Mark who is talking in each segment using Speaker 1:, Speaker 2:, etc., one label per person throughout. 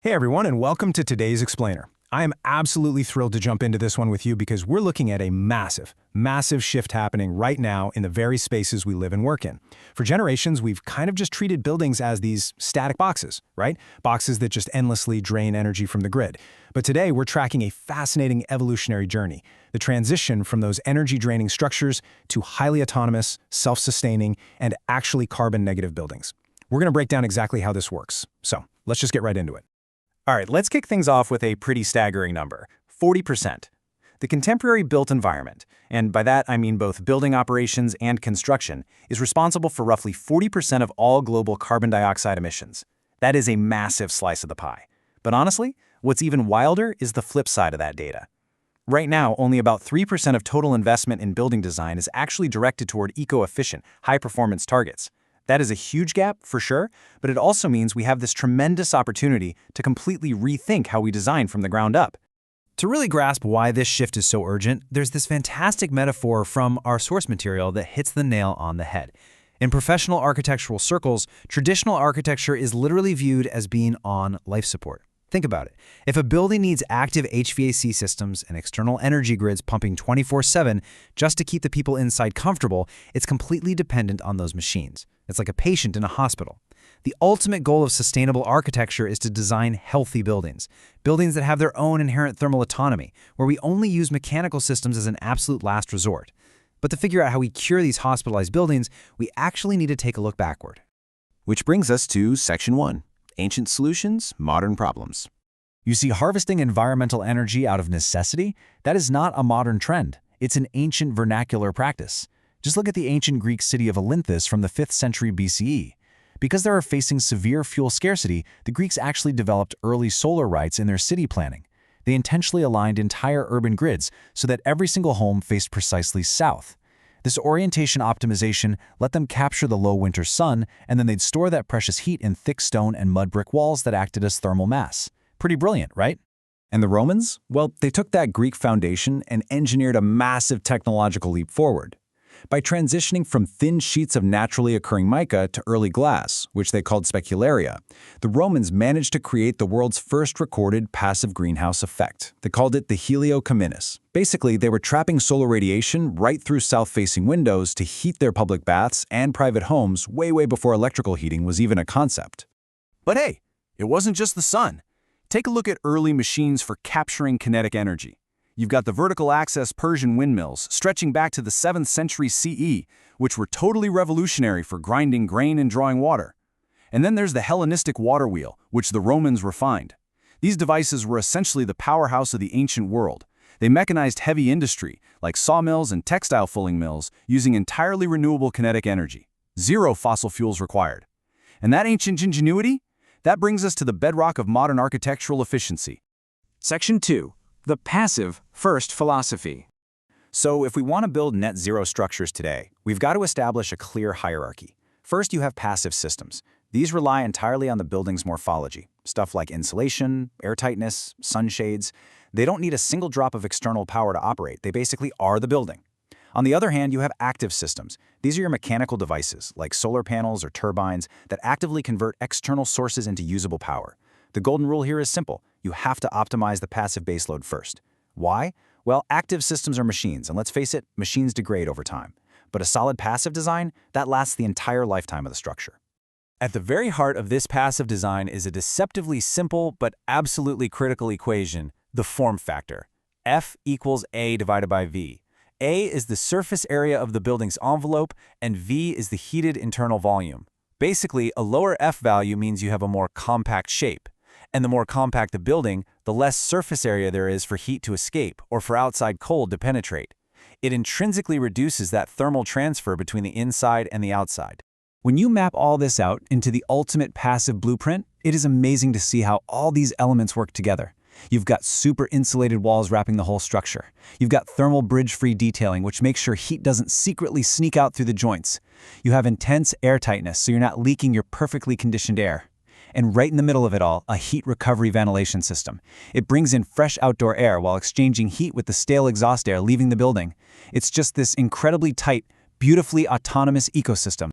Speaker 1: Hey everyone, and welcome to today's Explainer. I am absolutely thrilled to jump into this one with you because we're looking at a massive shift happening right now in the very spaces we live and work in. For generations, we've kind of just treated buildings as these static boxes, right? Boxes that just endlessly drain energy from the grid. But today, we're tracking a fascinating evolutionary journey, the transition from those energy-draining structures to highly autonomous, self-sustaining, and actually carbon-negative buildings. We're going to break down exactly how this works. So, let's just get right into it.
Speaker 2: All right, let's kick things off with a pretty staggering number, 40%. The contemporary built environment, and by that I mean both building operations and construction, is responsible for roughly 40% of all global carbon dioxide emissions. That is a massive slice of the pie. But honestly, what's even wilder is the flip side of that data. Right now, only about 3% of total investment in building design is actually directed toward eco-efficient, high-performance targets. That is a huge gap, for sure, but it also means we have this tremendous opportunity to completely rethink how we design from the ground up.
Speaker 3: To really grasp why this shift is so urgent, there's this fantastic metaphor from our source material that hits the nail on the head. In professional architectural circles, traditional architecture is literally viewed as being on life support. Think about it. If a building needs active HVAC systems and external energy grids pumping 24/7 just to keep the people inside comfortable, it's completely dependent on those machines. It's like a patient in a hospital. The ultimate goal of sustainable architecture is to design healthy buildings that have their own inherent thermal autonomy, where we only use mechanical systems as an absolute last resort. But to figure out how we cure these hospitalized buildings, we actually need to take a look backward.
Speaker 4: Which brings us to Section 1, Ancient Solutions, Modern Problems.
Speaker 3: You see, harvesting environmental energy out of necessity, that is not a modern trend. It's an ancient vernacular practice. Just look at the ancient Greek city of Olympus from the 5th century BCE. Because they were facing severe fuel scarcity, the Greeks actually developed early solar rights in their city planning. They intentionally aligned entire urban grids so that every single home faced precisely south. This orientation optimization let them capture the low winter sun, and then they'd store that precious heat in thick stone and mud brick walls that acted as thermal mass. Pretty brilliant, right?
Speaker 4: And the Romans? Well, they took that Greek foundation and engineered a massive technological leap forward. By transitioning from thin sheets of naturally occurring mica to early glass, which they called specularia, the Romans managed to create the world's first recorded passive greenhouse effect. They called it the heliocominus. Basically, they were trapping solar radiation right through south-facing windows to heat their public baths and private homes way before electrical heating was even a concept.
Speaker 2: But hey, it wasn't just the sun. Take a look at early machines for capturing kinetic energy. You've got the vertical axis Persian windmills stretching back to the 7th century CE, which were totally revolutionary for grinding grain and drawing water. And then there's the Hellenistic water wheel, which the Romans refined. These devices were essentially the powerhouse of the ancient world. They mechanized heavy industry, like sawmills and textile fulling mills, using entirely renewable kinetic energy. Zero fossil fuels required. And that ancient ingenuity? That brings us to the bedrock of modern architectural efficiency.
Speaker 5: Section 2. The passive first philosophy.
Speaker 2: So if we want to build net zero structures today, we've got to establish a clear hierarchy. First, you have passive systems. These rely entirely on the building's morphology, stuff like insulation, airtightness, sunshades. They don't need a single drop of external power to operate. They basically are the building. On the other hand, you have active systems. These are your mechanical devices, like solar panels or turbines, that actively convert external sources into usable power. The golden rule here is simple. You have to optimize the passive baseload first. Why? Well, active systems are machines, and let's face it, machines degrade over time. But a solid passive design, that lasts the entire lifetime of the structure.
Speaker 3: At the very heart of this passive design is a deceptively simple but absolutely critical equation, the form factor. F equals A divided by V. A is the surface area of the building's envelope, and V is the heated internal volume. Basically, a lower F value means you have a more compact shape. And the more compact the building, the less surface area there is for heat to escape or for outside cold to penetrate. It intrinsically reduces that thermal transfer between the inside and the outside. When you map all this out into the ultimate passive blueprint, it is amazing to see how all these elements work together. You've got super insulated walls wrapping the whole structure. You've got thermal bridge-free detailing, which makes sure heat doesn't secretly sneak out through the joints. You have intense airtightness, so you're not leaking your perfectly conditioned air. And right in the middle of it all, a heat recovery ventilation system. It brings in fresh outdoor air while exchanging heat with the stale exhaust air leaving the building. It's just this incredibly tight, beautifully autonomous ecosystem.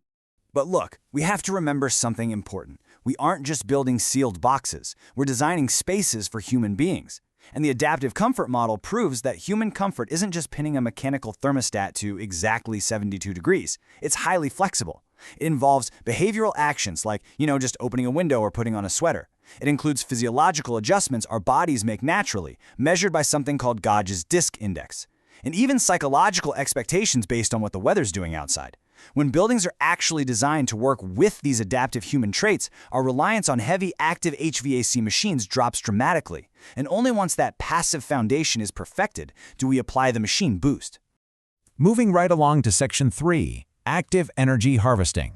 Speaker 2: But look, we have to remember something important. We aren't just building sealed boxes, we're designing spaces for human beings. And the adaptive comfort model proves that human comfort isn't just pinning a mechanical thermostat to exactly 72 degrees. It's highly flexible. It involves behavioral actions like, just opening a window or putting on a sweater. It includes physiological adjustments our bodies make naturally, measured by something called Gauge's disk index. And even psychological expectations based on what the weather's doing outside. When buildings are actually designed to work with these adaptive human traits, our reliance on heavy active HVAC machines drops dramatically. And only once that passive foundation is perfected do we apply the machine boost.
Speaker 4: Moving right along to Section 3, Active Energy Harvesting.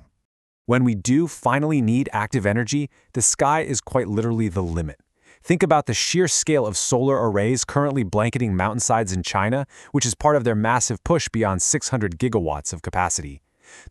Speaker 3: When we do finally need active energy, the sky is quite literally the limit. Think about the sheer scale of solar arrays currently blanketing mountainsides in China, which is part of their massive push beyond 600 gigawatts of capacity.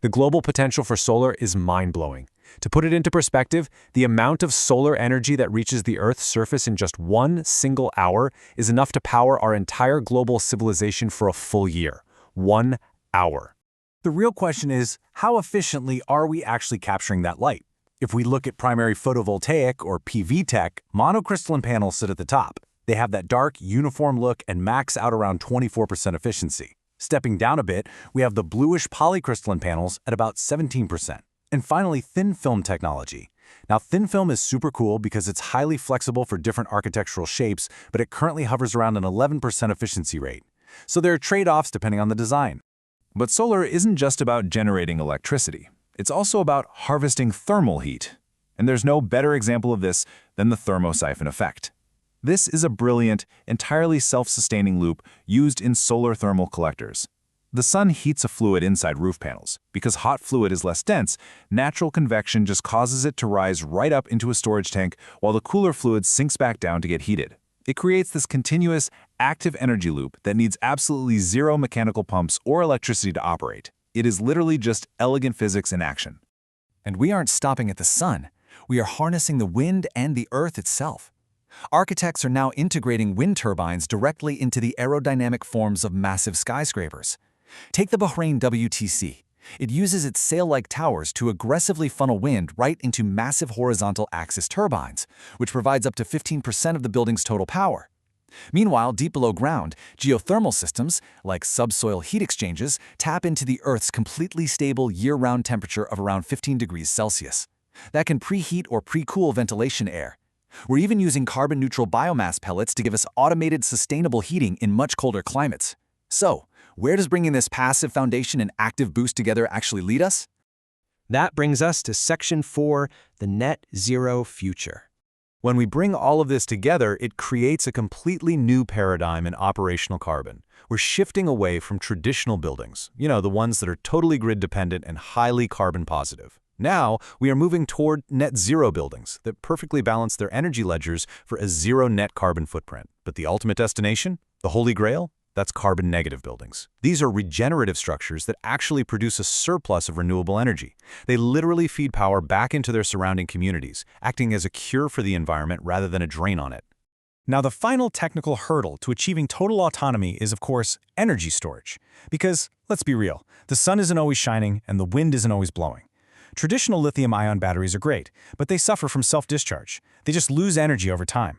Speaker 3: The global potential for solar is mind-blowing. To put it into perspective, the amount of solar energy that reaches the Earth's surface in just one single hour is enough to power our entire global civilization for a full year. 1 hour. The real question is, how efficiently are we actually capturing that light? If we look at primary photovoltaic, or PV tech, monocrystalline panels sit at the top. They have that dark, uniform look and max out around 24% efficiency. Stepping down a bit, we have the bluish polycrystalline panels at about 17%. And finally, thin film technology. Now, thin film is super cool because it's highly flexible for different architectural shapes, but it currently hovers around an 11% efficiency rate. So there are trade-offs depending on the design.
Speaker 4: But solar isn't just about generating electricity. It's also about harvesting thermal heat. And there's no better example of this than the thermosiphon effect. This is a brilliant, entirely self-sustaining loop used in solar thermal collectors. The sun heats a fluid inside roof panels. Because hot fluid is less dense, natural convection just causes it to rise right up into a storage tank while the cooler fluid sinks back down to get heated. It creates this continuous, active energy loop that needs absolutely zero mechanical pumps or electricity to operate. It is literally just elegant physics in action.
Speaker 2: And we aren't stopping at the sun. We are harnessing the wind and the earth itself. Architects are now integrating wind turbines directly into the aerodynamic forms of massive skyscrapers. Take the Bahrain WTC. It uses its sail-like towers to aggressively funnel wind right into massive horizontal axis turbines, which provides up to 15% of the building's total power. Meanwhile, deep below ground, geothermal systems, like subsoil heat exchangers, tap into the Earth's completely stable year-round temperature of around 15 degrees Celsius. That can preheat or pre-cool ventilation air. We're even using carbon-neutral biomass pellets to give us automated, sustainable heating in much colder climates. So, where does bringing this passive foundation and active boost together actually lead us?
Speaker 1: That brings us to Section 4, the net zero future.
Speaker 3: When we bring all of this together, it creates a completely new paradigm in operational carbon. We're shifting away from traditional buildings, the ones that are totally grid-dependent and highly carbon positive. Now, we are moving toward net zero buildings that perfectly balance their energy ledgers for a zero net carbon footprint. But the ultimate destination? The Holy Grail? That's carbon-negative buildings. These are regenerative structures that actually produce a surplus of renewable energy. They literally feed power back into their surrounding communities, acting as a cure for the environment rather than a drain on it.
Speaker 1: Now, the final technical hurdle to achieving total autonomy is, of course, energy storage. Because, let's be real, the sun isn't always shining and the wind isn't always blowing. Traditional lithium-ion batteries are great, but they suffer from self-discharge. They just lose energy over time.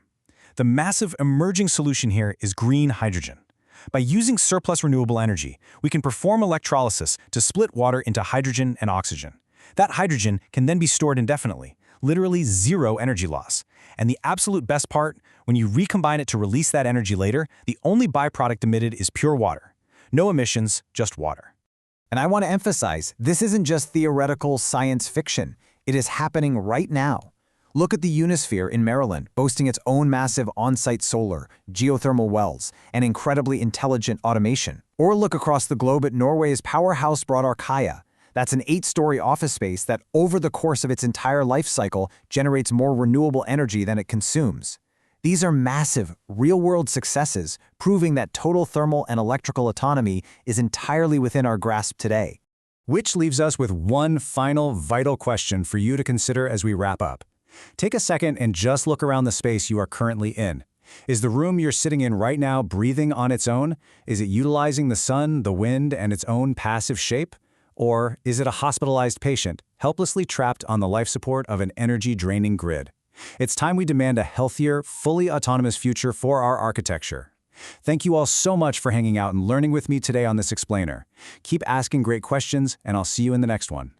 Speaker 1: The massive emerging solution here is green hydrogen. By using surplus renewable energy, we can perform electrolysis to split water into hydrogen and oxygen. That hydrogen can then be stored indefinitely, literally zero energy loss. And the absolute best part, when you recombine it to release that energy later, the only byproduct emitted is pure water. No emissions, just water.
Speaker 2: And I want to emphasize, this isn't just theoretical science fiction. It is happening right now. Look at the Unisphere in Maryland, boasting its own massive on-site solar, geothermal wells, and incredibly intelligent automation. Or look across the globe at Norway's powerhouse Broad Arkaya. That's an 8-story office space that, over the course of its entire life cycle, generates more renewable energy than it consumes. These are massive, real-world successes, proving that total thermal and electrical autonomy is entirely within our grasp today.
Speaker 1: Which leaves us with one final vital question for you to consider as we wrap up. Take a second and just look around the space you are currently in. Is the room you're sitting in right now breathing on its own? Is it utilizing the sun, the wind, and its own passive shape? Or is it a hospitalized patient, helplessly trapped on the life support of an energy-draining grid. It's time we demand a healthier, fully autonomous future for our architecture. Thank you all so much for hanging out and learning with me today on this explainer. Keep asking great questions, and I'll see you in the next one.